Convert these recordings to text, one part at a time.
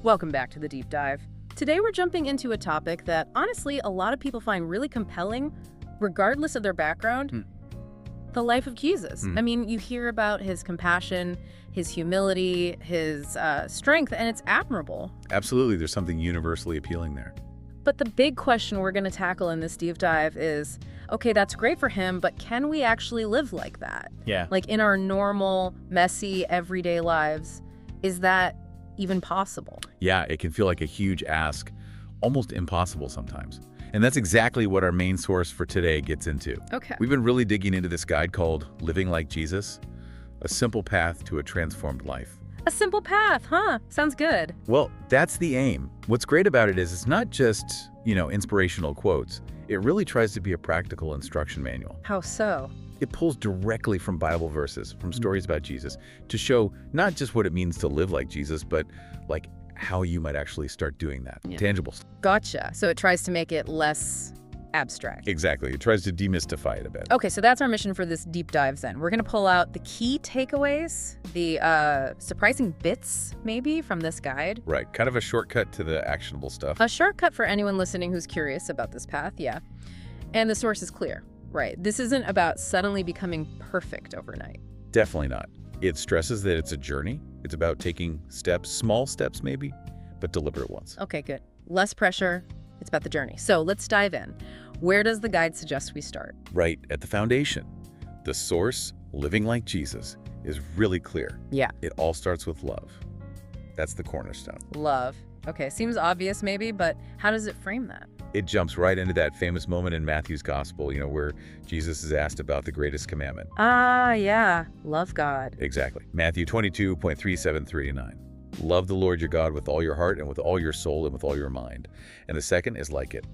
Welcome back to the deep dive. Today we're jumping into a topic that honestly a lot of people find really compelling, regardless of their background. The life of Jesus. I mean, you hear about his compassion, his humility, his strength, and it's admirable. Absolutely, there's something universally appealing there. But the big question we're going to tackle in this deep dive is, okay, that's great for him, but can we actually live like that? Yeah. Like in our normal, messy, everyday lives, is that even possible? Yeah, it can feel like a huge ask, almost impossible sometimes. And that's exactly what our main source for today gets into. Okay. We've been really digging into this guide called Living Like Jesus, a simple path to a transformed life. A simple path, huh? Sounds good. Well, that's the aim. What's great about it is it's not just, inspirational quotes. It really tries to be a practical instruction manual. How so? It pulls directly from Bible verses, from stories about Jesus, to show not just what it means to live like Jesus, but like how you might actually start doing that. Yeah. Tangible stuff. Gotcha. So it tries to make it less abstract. Exactly. It tries to demystify it a bit. Okay, so that's our mission for this deep dive then. We're going to pull out the key takeaways, the surprising bits, maybe, from this guide. Right. Kind of a shortcut to the actionable stuff. A shortcut for anyone listening who's curious about this path, yeah. And the source is clear, right? This isn't about suddenly becoming perfect overnight. Definitely not. It stresses that it's a journey. It's about taking steps, small steps maybe, but deliberate ones. Okay, good. Less pressure. It's about the journey. So let's dive in. Where does the guide suggest we start? Right at the foundation. The source, Living Like Jesus, is really clear. Yeah. It all starts with love. That's the cornerstone. Love. Okay, seems obvious maybe, but how does it frame that? It jumps right into that famous moment in Matthew's gospel, where Jesus is asked about the greatest commandment. Ah, yeah. Love God. Exactly. Matthew 22:37-39. Love the Lord your God with all your heart and with all your soul and with all your mind. And the second is like it.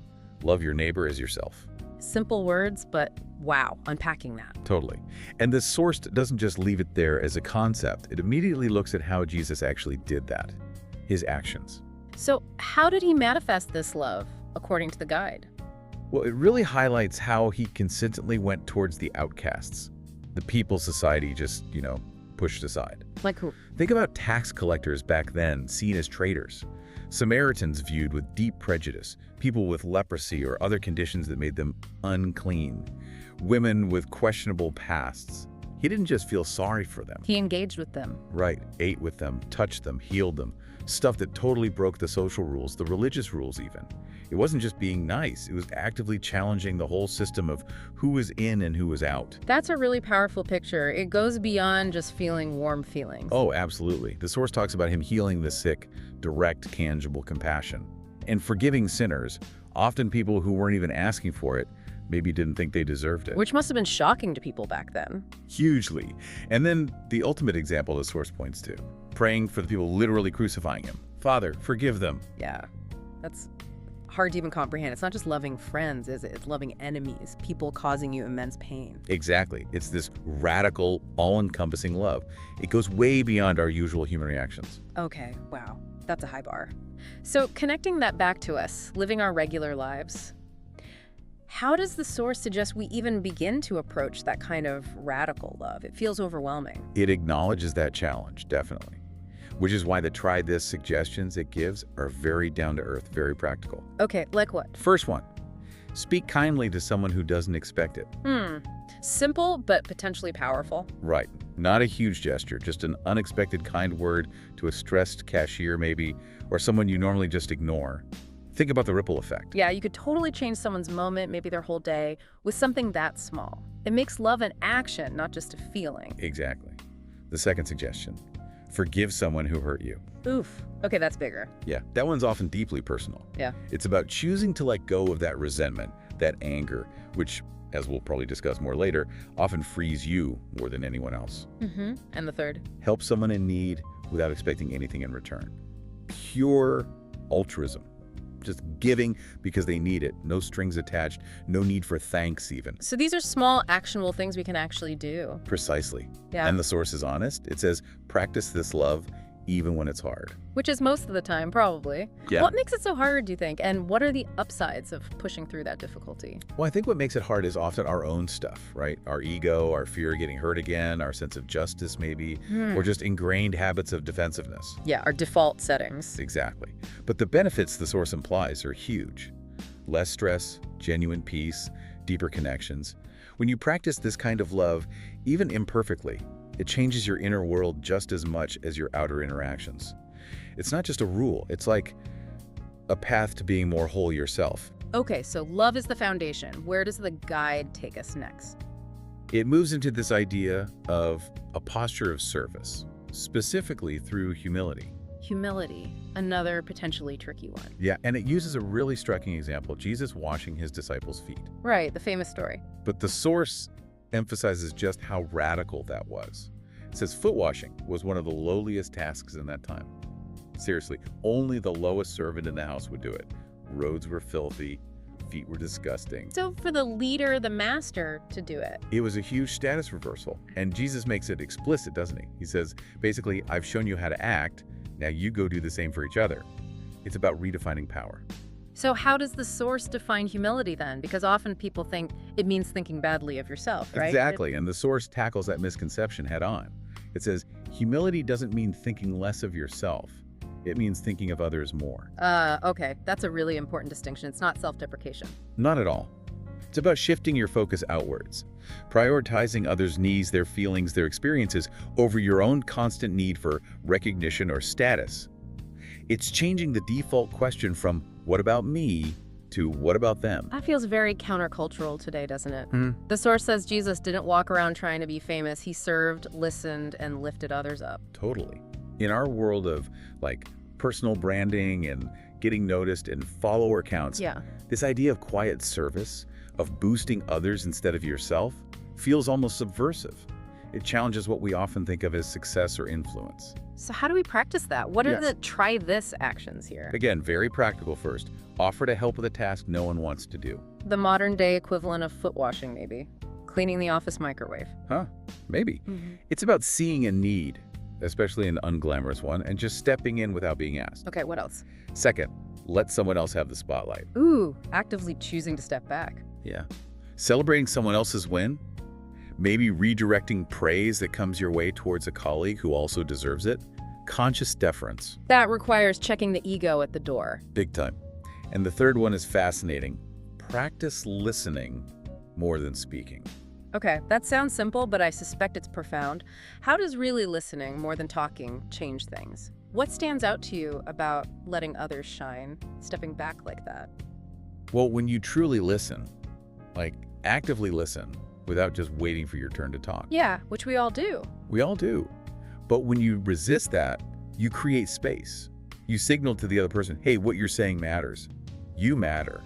Love your neighbor as yourself. Simple words, but wow, unpacking that. Totally. And the source doesn't just leave it there as a concept. It immediately looks at how Jesus actually did that, his actions. So how did he manifest this love, according to the guide? Well, it really highlights how he consistently went towards the outcasts, the people society just, pushed aside. Like who? Think about tax collectors back then, seen as traitors. Samaritans viewed with deep prejudice, people with leprosy or other conditions that made them unclean, women with questionable pasts. He didn't just feel sorry for them. He engaged with them. Right, ate with them, touched them, healed them, stuff that totally broke the social rules, the religious rules even. It wasn't just being nice, it was actively challenging the whole system of who was in and who was out. That's a really powerful picture. It goes beyond just feeling warm feelings. Oh, absolutely. The source talks about him healing the sick, direct, tangible compassion. And forgiving sinners, often people who weren't even asking for it, maybe didn't think they deserved it. Which must have been shocking to people back then. Hugely. And then the ultimate example the source points to, praying for the people literally crucifying him. Father, forgive them. Yeah, that's hard to even comprehend. It's not just loving friends, is it? It's loving enemies, people causing you immense pain. Exactly. It's this radical, all-encompassing love. It goes way beyond our usual human reactions. Okay, wow, that's a high bar. So connecting that back to us, living our regular lives, how does the source suggest we even begin to approach that kind of radical love? It feels overwhelming. It acknowledges that challenge, definitely. Which is why the try this suggestions it gives are very down-to-earth, very practical. Okay, like what? First one, speak kindly to someone who doesn't expect it. Simple, but potentially powerful. Right. Not a huge gesture, just an unexpected kind word to a stressed cashier maybe, or someone you normally just ignore. Think about the ripple effect. Yeah, you could totally change someone's moment, maybe their whole day, with something that small. It makes love an action, not just a feeling. Exactly. The second suggestion, forgive someone who hurt you. Oof. Okay, that's bigger. Yeah, that one's often deeply personal. Yeah. It's about choosing to let go of that resentment, that anger, which, as we'll probably discuss more later, often frees you more than anyone else. And the third? Help someone in need without expecting anything in return. Pure altruism. Just giving because they need it. No strings attached. No need for thanks even. So these are small, actionable things we can actually do. Precisely. Yeah. And the source is honest. It says, practice this love even when it's hard. Which is most of the time, probably. Yeah. What makes it so hard, do you think? And what are the upsides of pushing through that difficulty? Well, I think what makes it hard is often our own stuff, right? Our ego, our fear of getting hurt again, our sense of justice maybe, or just ingrained habits of defensiveness. Yeah, our default settings. Exactly. But the benefits the source implies are huge. Less stress, genuine peace, deeper connections. When you practice this kind of love, even imperfectly, it changes your inner world just as much as your outer interactions. It's not just a rule, it's like a path to being more whole yourself. Okay, so love is the foundation. Where does the guide take us next? It moves into this idea of a posture of service, specifically through humility. Humility, another potentially tricky one. Yeah, and it uses a really striking example, Jesus washing his disciples' feet. Right, the famous story. But the source emphasizes just how radical that was. It says foot washing was one of the lowliest tasks in that time. Seriously, only the lowest servant in the house would do it. Roads were filthy, feet were disgusting. So for the leader, the master, to do it. It was a huge status reversal, and Jesus makes it explicit, doesn't he? He says, basically, I've shown you how to act, now you go do the same for each other. It's about redefining power. So how does the source define humility then? Because often people think it means thinking badly of yourself, right? Exactly, and the source tackles that misconception head on. It says, humility doesn't mean thinking less of yourself. It means thinking of others more. Okay, that's a really important distinction. It's not self-deprecation. Not at all. It's about shifting your focus outwards, prioritizing others' needs, their feelings, their experiences over your own constant need for recognition or status. It's changing the default question from, what about me, to what about them? That feels very countercultural today, doesn't it? The source says Jesus didn't walk around trying to be famous. He served, listened, and lifted others up. Totally. In our world of personal branding and getting noticed and follower counts, this idea of quiet service, of boosting others instead of yourself, feels almost subversive. It challenges what we often think of as success or influence. So how do we practice that? What are the try this actions here? Again, very practical first. Offer to help with a task no one wants to do. The modern day equivalent of foot washing, maybe. Cleaning the office microwave. Maybe. It's about seeing a need, especially an unglamorous one, and just stepping in without being asked. Okay, what else? Second, let someone else have the spotlight. Ooh, actively choosing to step back. Yeah. Celebrating someone else's win, maybe redirecting praise that comes your way towards a colleague who also deserves it. Conscious deference. That requires checking the ego at the door. Big time. And the third one is fascinating. Practice listening more than speaking. Okay, that sounds simple, but I suspect it's profound. How does really listening, more than talking, change things? What stands out to you about letting others shine, stepping back like that? Well, when you truly listen, actively listen, without just waiting for your turn to talk. Yeah, which we all do. We all do. But when you resist that, you create space. You signal to the other person, hey, what you're saying matters. You matter.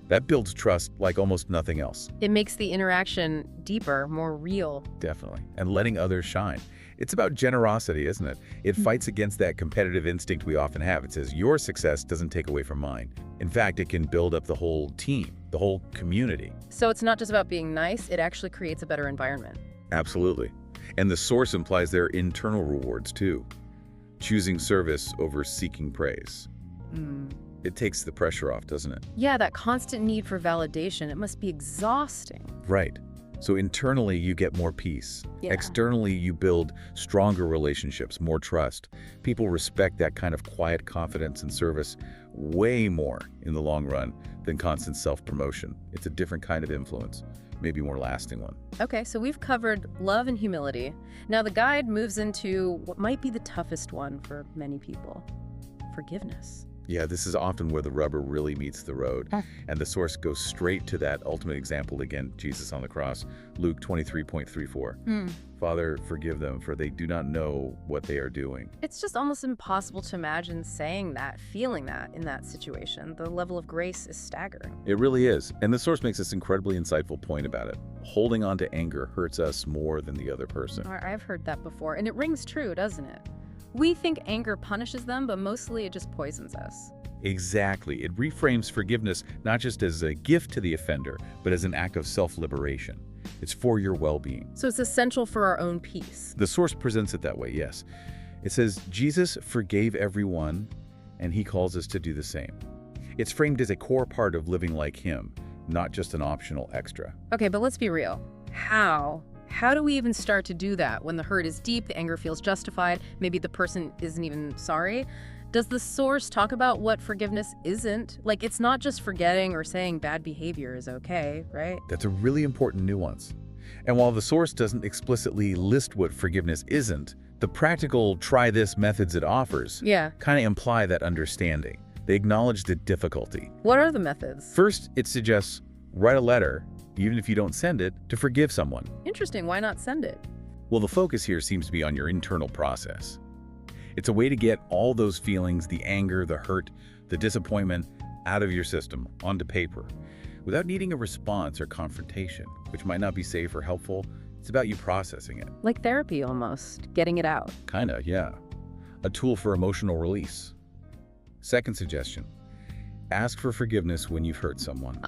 That builds trust like almost nothing else. It makes the interaction deeper, more real. Definitely. And letting others shine. It's about generosity, isn't it? It fights against that competitive instinct we often have. It says, your success doesn't take away from mine. In fact, it can build up the whole team, the whole community. So it's not just about being nice, it actually creates a better environment. Absolutely. And the source implies there are internal rewards too. Choosing service over seeking praise. It takes the pressure off, doesn't it? Yeah, that constant need for validation, it must be exhausting. Right. So internally, you get more peace. Externally, you build stronger relationships, more trust. People respect that kind of quiet confidence and service way more in the long run than constant self-promotion. It's a different kind of influence, maybe a more lasting one. Okay, so we've covered love and humility. Now the guide moves into what might be the toughest one for many people: forgiveness. Yeah, this is often where the rubber really meets the road. And the source goes straight to that ultimate example again, Jesus on the cross, Luke 23:34. Father, forgive them, for they do not know what they are doing. It's just almost impossible to imagine saying that, feeling that in that situation. The level of grace is staggering. It really is. And the source makes this incredibly insightful point about it. Holding on to anger hurts us more than the other person. I've heard that before, and it rings true, doesn't it? We think anger punishes them, but mostly it just poisons us. Exactly. It reframes forgiveness not just as a gift to the offender, but as an act of self-liberation. It's for your well-being. So it's essential for our own peace. The source presents it that way, yes. It says, Jesus forgave everyone, and he calls us to do the same. It's framed as a core part of living like him, not just an optional extra. Okay, but let's be real. How? How do we even start to do that when the hurt is deep, the anger feels justified, maybe the person isn't even sorry? Does the source talk about what forgiveness isn't? Like, it's not just forgetting or saying bad behavior is okay, right? That's a really important nuance. And while the source doesn't explicitly list what forgiveness isn't, the practical try this methods it offers kind of imply that understanding. They acknowledge the difficulty. What are the methods? First, it suggests write a letter, even if you don't send it, to forgive someone. Interesting. Why not send it? Well, the focus here seems to be on your internal process. It's a way to get all those feelings, the anger, the hurt, the disappointment, out of your system, onto paper, without needing a response or confrontation, which might not be safe or helpful. It's about you processing it. Like therapy almost, getting it out. Kinda, yeah. A tool for emotional release. Second suggestion, ask for forgiveness when you've hurt someone.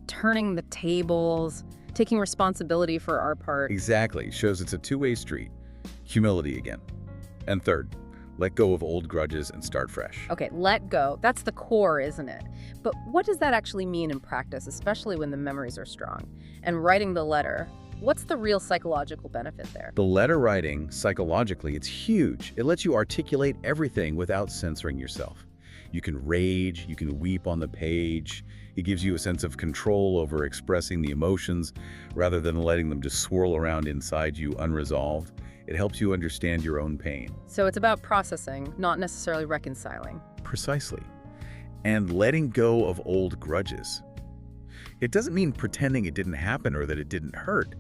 Turning the tables, taking responsibility for our part. Exactly, shows it's a two-way street. Humility again. And third, let go of old grudges and start fresh. Okay, let go. That's the core, isn't it? But what does that actually mean in practice, especially when the memories are strong? And writing the letter, what's the real psychological benefit there? The letter writing, psychologically, it's huge. It lets you articulate everything without censoring yourself. You can rage, you can weep on the page. It gives you a sense of control over expressing the emotions rather than letting them just swirl around inside you unresolved. It helps you understand your own pain. So it's about processing, not necessarily reconciling. Precisely. And letting go of old grudges. It doesn't mean pretending it didn't happen or that it didn't hurt.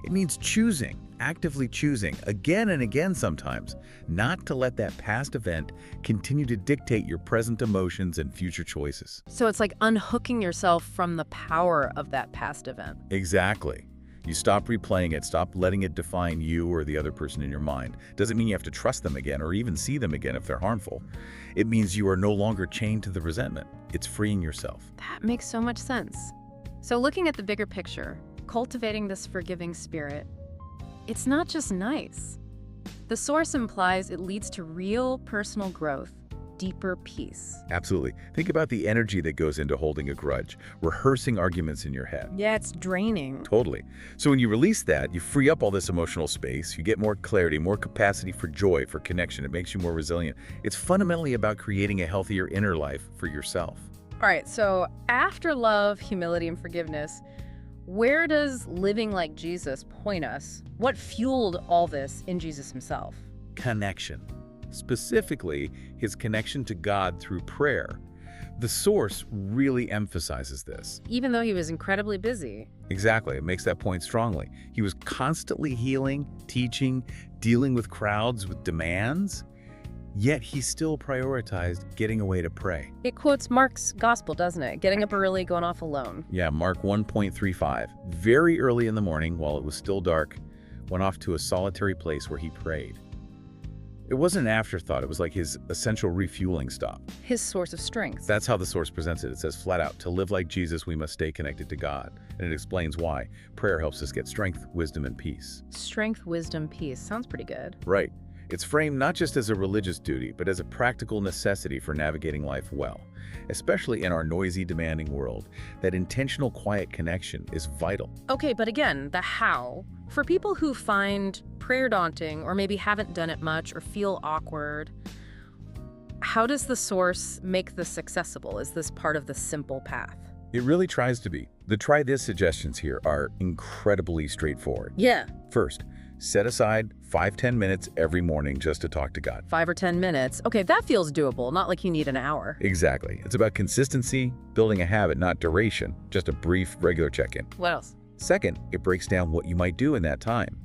It means choosing, actively choosing, again and again sometimes, not to let that past event continue to dictate your present emotions and future choices. So it's like unhooking yourself from the power of that past event. Exactly. You stop replaying it, stop letting it define you or the other person in your mind. Doesn't mean you have to trust them again or even see them again if they're harmful. It means you are no longer chained to the resentment. It's freeing yourself. That makes so much sense. So looking at the bigger picture, cultivating this forgiving spirit, it's not just nice. The source implies it leads to real personal growth, deeper peace. Absolutely. Think about the energy that goes into holding a grudge, rehearsing arguments in your head. Yeah, it's draining. Totally. So when you release that, you free up all this emotional space, you get more clarity, more capacity for joy, for connection. It makes you more resilient. It's fundamentally about creating a healthier inner life for yourself. All right, so after love, humility, and forgiveness, where does living like Jesus point us? What fueled all this in Jesus himself? Connection. Specifically, his connection to God through prayer. The source really emphasizes this. Even though he was incredibly busy. Exactly. It makes that point strongly. He was constantly healing, teaching, dealing with crowds with demands, yet he still prioritized getting away to pray. It quotes Mark's gospel, doesn't it? Getting up early, going off alone. Yeah, Mark 1.35. Very early in the morning, while it was still dark, went off to a solitary place where he prayed. It wasn't an afterthought. It was like his essential refueling stop. His source of strength. That's how the source presents it. It says flat out, to live like Jesus, we must stay connected to God. And it explains why. Prayer helps us get strength, wisdom, and peace. Strength, wisdom, peace. Sounds pretty good. Right. It's framed not just as a religious duty, but as a practical necessity for navigating life well. Especially in our noisy, demanding world, that intentional, quiet connection is vital. Okay, but again, the how. For people who find prayer daunting or maybe haven't done it much or feel awkward, how does the source make this accessible? Is this part of the simple path? It really tries to be. The try this suggestions here are incredibly straightforward. Yeah. First, set aside 5-10 minutes every morning just to talk to God. 5 or 10 minutes. Okay, that feels doable, not like you need an hour. Exactly. It's about consistency, building a habit, not duration, just a brief, regular check-in. What else? Second, it breaks down what you might do in that time.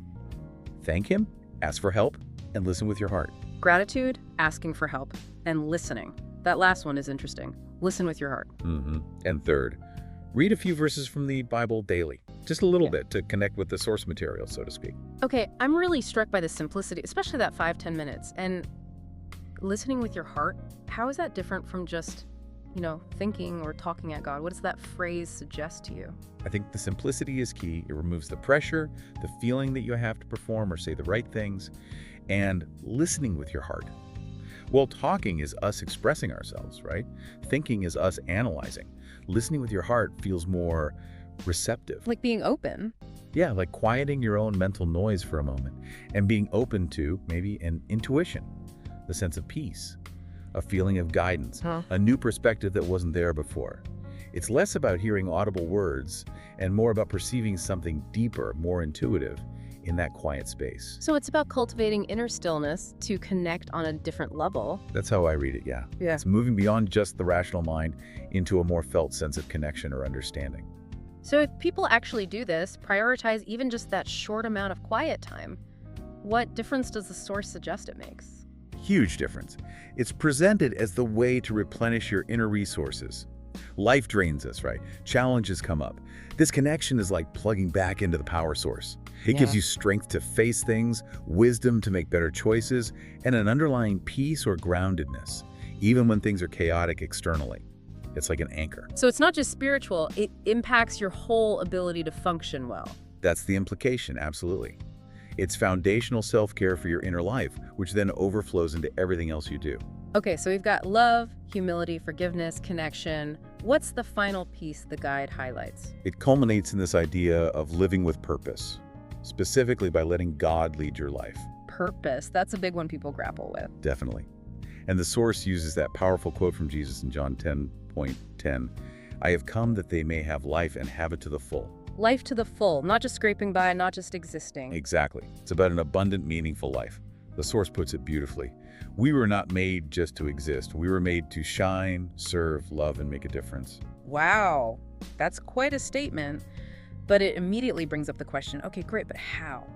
Thank him, ask for help, and listen with your heart. Gratitude, asking for help, and listening. That last one is interesting. Listen with your heart. And third, read a few verses from the Bible daily. Just a little bit to connect with the source material, so to speak. Okay, I'm really struck by the simplicity, especially that 5-10 minutes. And listening with your heart, how is that different from just, thinking or talking at God? What does that phrase suggest to you? I think the simplicity is key. It removes the pressure, the feeling that you have to perform or say the right things. and listening with your heart. Well, talking is us expressing ourselves, right? Thinking is us analyzing. Listening with your heart feels more receptive. Like being open. Yeah, like quieting your own mental noise for a moment and being open to maybe an intuition, the sense of peace, a feeling of guidance, a new perspective that wasn't there before. It's less about hearing audible words and more about perceiving something deeper, more intuitive in that quiet space. So it's about cultivating inner stillness to connect on a different level. That's how I read it, yeah. It's moving beyond just the rational mind into a more felt sense of connection or understanding. So if people actually do this, prioritize even just that short amount of quiet time, what difference does the source suggest it makes? Huge difference. It's presented as the way to replenish your inner resources. Life drains us, right? Challenges come up. This connection is like plugging back into the power source. It gives you strength to face things, wisdom to make better choices, and an underlying peace or groundedness, even when things are chaotic externally. It's like an anchor. So it's not just spiritual, it impacts your whole ability to function well. That's the implication, absolutely. It's foundational self-care for your inner life, which then overflows into everything else you do. Okay, so we've got love, humility, forgiveness, connection. What's the final piece the guide highlights? It culminates in this idea of living with purpose, specifically by letting God lead your life. Purpose, that's a big one people grapple with. Definitely. And the source uses that powerful quote from Jesus in John 10:10, I have come that they may have life and have it to the full. Life to the full, not just scraping by, not just existing. Exactly. It's about an abundant, meaningful life. The source puts it beautifully. We were not made just to exist. We were made to shine, serve, love, and make a difference. Wow, that's quite a statement. But it immediately brings up the question, okay, great, but how?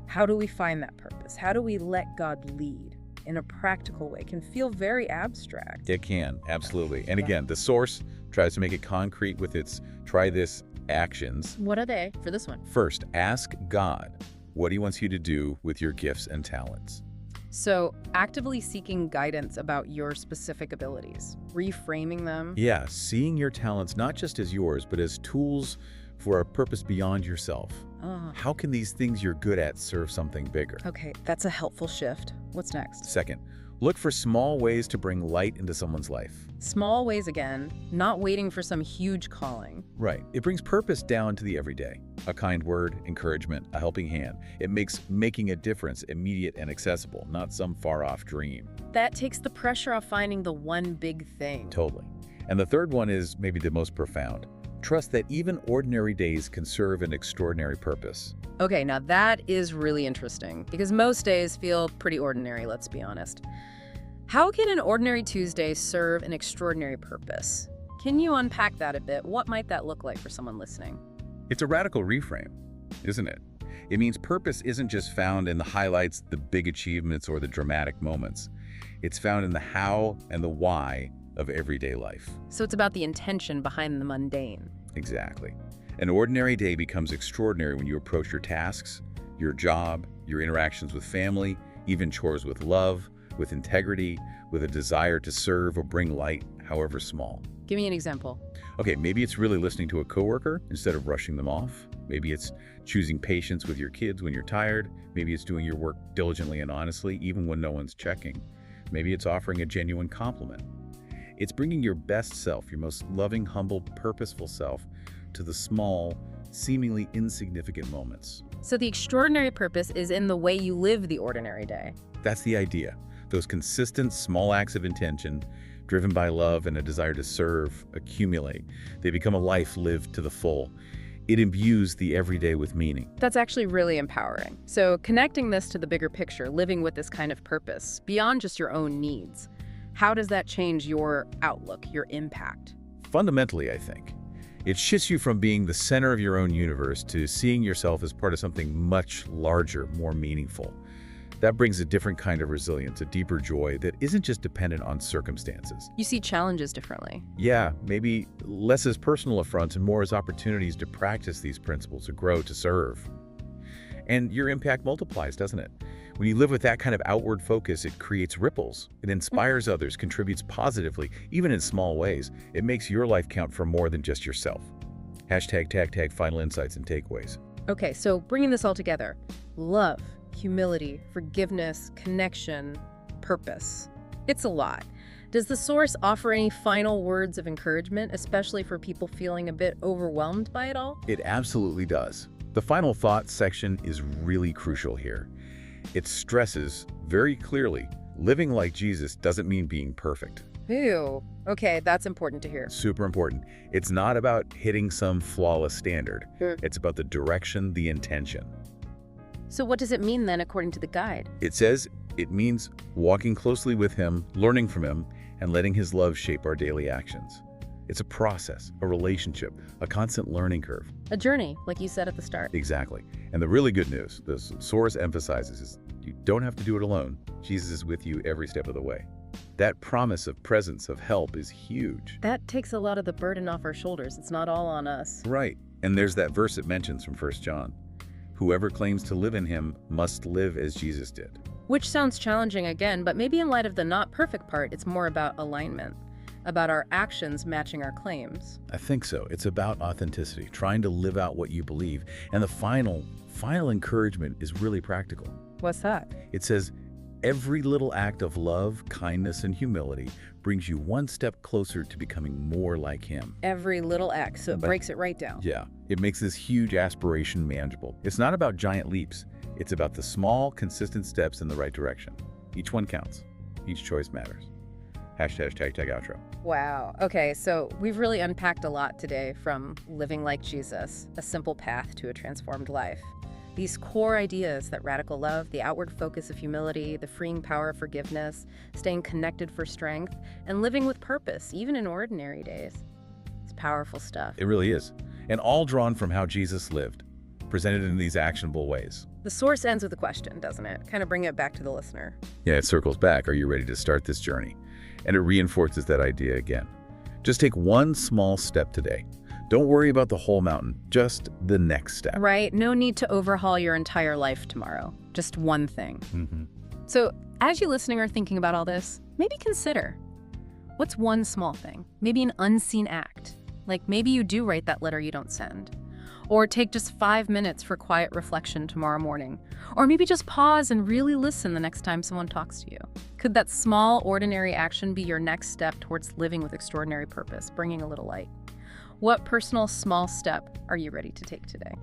How do we find that purpose? How do we let God lead in a practical way? It can feel very abstract. It can, absolutely. And again, the source tries to make it concrete with its try this actions. What are they for this one? First, ask God what he wants you to do with your gifts and talents. So actively seeking guidance about your specific abilities, reframing them. Yeah, seeing your talents not just as yours, but as tools for a purpose beyond yourself. How can these things you're good at serve something bigger? Okay, that's a helpful shift. What's next? Second, look for small ways to bring light into someone's life. Small ways again, not waiting for some huge calling. Right. It brings purpose down to the everyday. A kind word, encouragement, a helping hand. It makes making a difference immediate and accessible, not some far-off dream. That takes the pressure off finding the one big thing. Totally. And the third one is maybe the most profound. Trust that even ordinary days can serve an extraordinary purpose. Okay, now that is really interesting because most days feel pretty ordinary, let's be honest. How can an ordinary Tuesday serve an extraordinary purpose? Can you unpack that a bit? What might that look like for someone listening? It's a radical reframe, isn't it? It means purpose isn't just found in the highlights, the big achievements, or the dramatic moments. It's found in the how and the why of everyday life. So it's about the intention behind the mundane. Exactly. An ordinary day becomes extraordinary when you approach your tasks, your job, your interactions with family, even chores with love, with integrity, with a desire to serve or bring light, however small. Give me an example. Okay, maybe it's really listening to a coworker instead of rushing them off. Maybe it's choosing patience with your kids when you're tired. Maybe it's doing your work diligently and honestly, even when no one's checking. Maybe it's offering a genuine compliment. It's bringing your best self, your most loving, humble, purposeful self, to the small, seemingly insignificant moments. So the extraordinary purpose is in the way you live the ordinary day. That's the idea. Those consistent, small acts of intention, driven by love and a desire to serve, accumulate. They become a life lived to the full. It imbues the everyday with meaning. That's actually really empowering. So connecting this to the bigger picture, living with this kind of purpose, beyond just your own needs, how does that change your outlook, your impact? Fundamentally, I think, it shifts you from being the center of your own universe to seeing yourself as part of something much larger, more meaningful. That brings a different kind of resilience, a deeper joy that isn't just dependent on circumstances. You see challenges differently. Yeah, maybe less as personal affronts and more as opportunities to practice these principles, to grow, to serve. And your impact multiplies, doesn't it? When you live with that kind of outward focus, it creates ripples. It inspires others, contributes positively, even in small ways. It makes your life count for more than just yourself. #tag final insights and takeaways. Okay, so bringing this all together, love, humility, forgiveness, connection, purpose. It's a lot. Does the source offer any final words of encouragement, especially for people feeling a bit overwhelmed by it all? It absolutely does. The final thoughts section is really crucial here. It stresses very clearly, living like Jesus doesn't mean being perfect. Ew. Okay, that's important to hear. Super important. It's not about hitting some flawless standard. It's about the direction, the intention. So what does it mean then, according to the guide? It says it means walking closely with him, learning from him, and letting his love shape our daily actions. It's a process, a relationship, a constant learning curve. A journey, like you said at the start. Exactly. And the really good news, the source emphasizes, is you don't have to do it alone. Jesus is with you every step of the way. That promise of presence, of help is huge. That takes a lot of the burden off our shoulders. It's not all on us. Right. And there's that verse it mentions from 1 John. Whoever claims to live in him must live as Jesus did. Which sounds challenging again, but maybe in light of the not perfect part, it's more about alignment, about our actions matching our claims. I think so. It's about authenticity, trying to live out what you believe. And the final encouragement is really practical. What's that? It says, every little act of love, kindness, and humility brings you one step closer to becoming more like him. Every little act, so it breaks it right down. Yeah, it makes this huge aspiration manageable. It's not about giant leaps. It's about the small, consistent steps in the right direction. Each one counts. Each choice matters. #outro. Wow. Okay, so we've really unpacked a lot today, from living like Jesus, a simple path to a transformed life. These core ideas, that radical love, the outward focus of humility, the freeing power of forgiveness, staying connected for strength, and living with purpose, even in ordinary days. It's powerful stuff. It really is. And all drawn from how Jesus lived, presented in these actionable ways. The source ends with a question, doesn't it? Kind of bring it back to the listener. Yeah, it circles back. Are you ready to start this journey? And it reinforces that idea again. Just take one small step today. Don't worry about the whole mountain, just the next step. Right? No need to overhaul your entire life tomorrow. Just one thing. So as you listening are thinking about all this, maybe consider, what's one small thing? Maybe an unseen act. Like maybe you do write that letter you don't send. Or take just 5 minutes for quiet reflection tomorrow morning. Or maybe just pause and really listen the next time someone talks to you. Could that small, ordinary action be your next step towards living with extraordinary purpose, bringing a little light? What personal small step are you ready to take today?